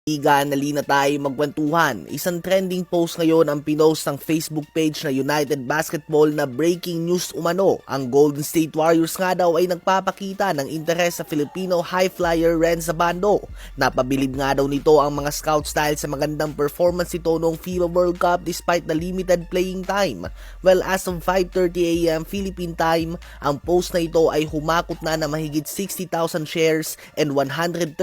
Iga, nali na tayo magkwentuhan. Isang trending post ngayon ang pinost ng Facebook page na United Basketball na breaking news umano. Ang Golden State Warriors nga daw ay nagpapakita ng interes sa Filipino high flyer Renz Abando. Napabilib nga daw nito ang mga scouts dahil sa magandang performance nito noong FIBA World Cup despite the limited playing time. Well, as of 5:30 AM Philippine time, ang post na ito ay humakot na mahigit 60,000 shares and 130,000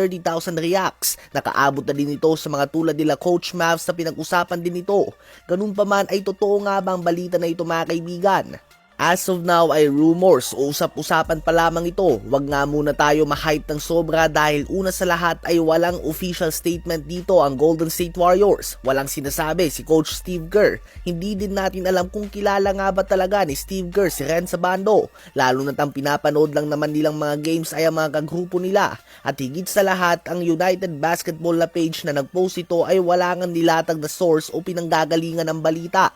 reacts. Nakaabot na din ito sa mga tulad nila Coach Mavs na pinag-usapan din ito. Ganun pa man ay totoo nga ba ang balita na ito mga kaibigan? As of now ay rumors o usap-usapan pa lamang ito. Wag nga muna tayo ma-hype ng sobra dahil una sa lahat ay walang official statement dito ang Golden State Warriors. Walang sinasabi si Coach Steve Kerr. Hindi din natin alam kung kilala nga ba talaga ni Steve Kerr si Renz Abando. Lalo na't ang pinapanood lang naman nilang mga games ay ang mga kagrupo nila. At higit sa lahat, ang United Basketball na page na nagpost ito ay wala ngang nilatag na source o pinanggagalingan ng balita.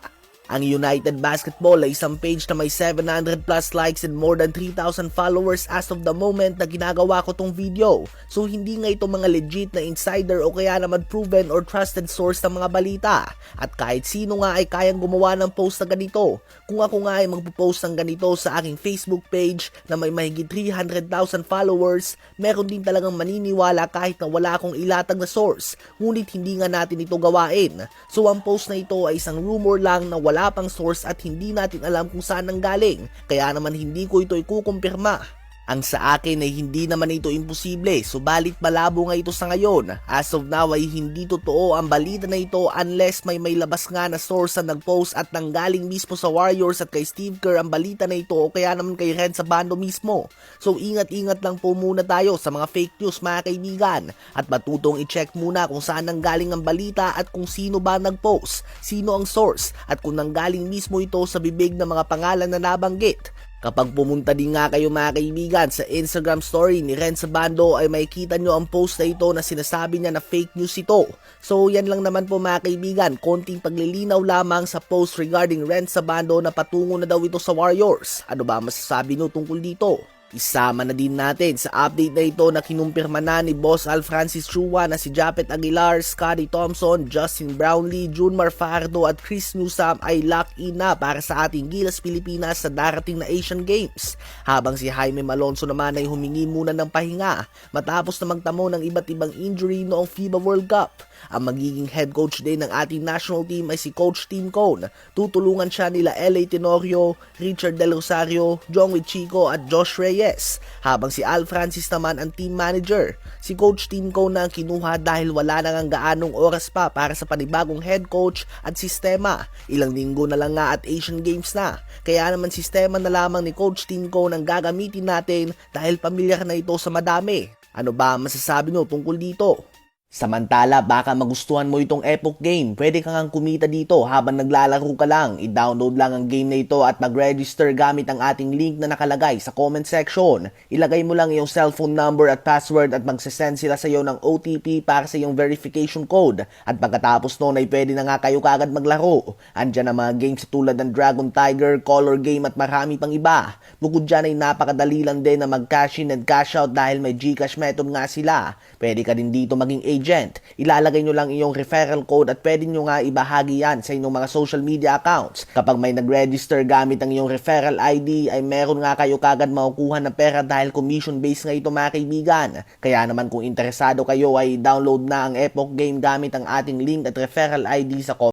Ang United Basketball ay isang page na may 700 plus likes and more than 3,000 followers as of the moment na ginagawa ko tong video. So hindi nga ito mga legit na insider o kaya naman proven or trusted source ng mga balita. At kahit sino nga ay kayang gumawa ng post na ganito. Kung ako nga ay magpo-post ng ganito sa aking Facebook page na may mahigit 300,000 followers, meron din talagang maniniwala kahit na wala akong ilatag na source. Ngunit hindi nga natin ito gawain. So ang post na ito ay isang rumor lang na wala pang source at hindi natin alam kung saan nanggaling, kaya naman hindi ko ito ikukumpirma. Ang sa akin ay hindi naman ito imposible, subalit malabo nga ito sa ngayon. As of now ay hindi totoo ang balita na ito unless may labas nga na source na nagpost at nanggaling mismo sa Warriors at kay Steve Kerr ang balita na ito o kaya naman kay Renz Abando mismo. So ingat-ingat lang po muna tayo sa mga fake news mga kaibigan at matutong i-check muna kung saan nanggaling ang balita at kung sino ba nagpost, sino ang source at kung nanggaling mismo ito sa bibig ng mga pangalan na nabanggit. Kapag pumunta din nga kayo mga kaibigan sa Instagram story ni Renz Abando ay makikita nyo ang post na ito na sinasabi niya na fake news ito. So yan lang naman po mga kaibigan, konting paglilinaw lamang sa post regarding Renz Abando na patungo na daw ito sa Warriors. Ano ba masasabi nyo tungkol dito? Isama na din natin sa update na ito na kinumpirma na ni Boss Al Francis Chua na si Japet Aguilar, Scottie Thompson, Justin Brownlee, Junmar Fajardo at Chris Newsome ay lock-in na para sa ating Gilas Pilipinas sa darating na Asian Games. Habang si Jaime Malonzo naman ay humingi muna ng pahinga matapos na magtamo ng iba't ibang injury noong FIBA World Cup. Ang magiging head coach din ng ating national team ay si Coach Tim Cone. Tutulungan siya nila L.A. Tenorio, Richard Del Rosario, Jongwit Chico at Josh Reyes. Habang si Al Francis naman ang team manager. Si Coach Tim Cone na ang kinuha dahil wala nang gaanong oras pa para sa panibagong head coach at sistema. Ilang linggo na lang nga at Asian Games na. Kaya naman sistema na lamang ni Coach Tim Cone ang gagamitin natin dahil pamilyar na ito sa madami. Ano ba ang masasabi nyo tungkol dito? Samantala, baka magustuhan mo itong Epoch game. Pwede kang kumita dito habang naglalaro ka lang. I-download lang ang game na ito at mag-register gamit ang ating link na nakalagay sa comment section. Ilagay mo lang iyong cellphone number at password at magsasend sila sa iyo ng OTP para sa iyong verification code. At pagkatapos noon ay pwede na nga kayo kagad maglaro. Andyan ang mga games tulad ng Dragon Tiger, Color Game at marami pang iba. Bukod dyan ay napakadali lang din na mag-cash in and cash out dahil may GCash method nga sila. Pwede ka din dito maging agent. Ilalagay nyo lang iyong referral code at pwede nyo nga ibahagi yan sa inyong mga social media accounts. Kapag may nag-register gamit ang iyong referral ID ay meron nga kayo kagad makukuha ng pera dahil commission based nga ito mga kaibigan. Kaya naman kung interesado kayo ay download na ang Epoch game gamit ang ating link at referral ID sa comment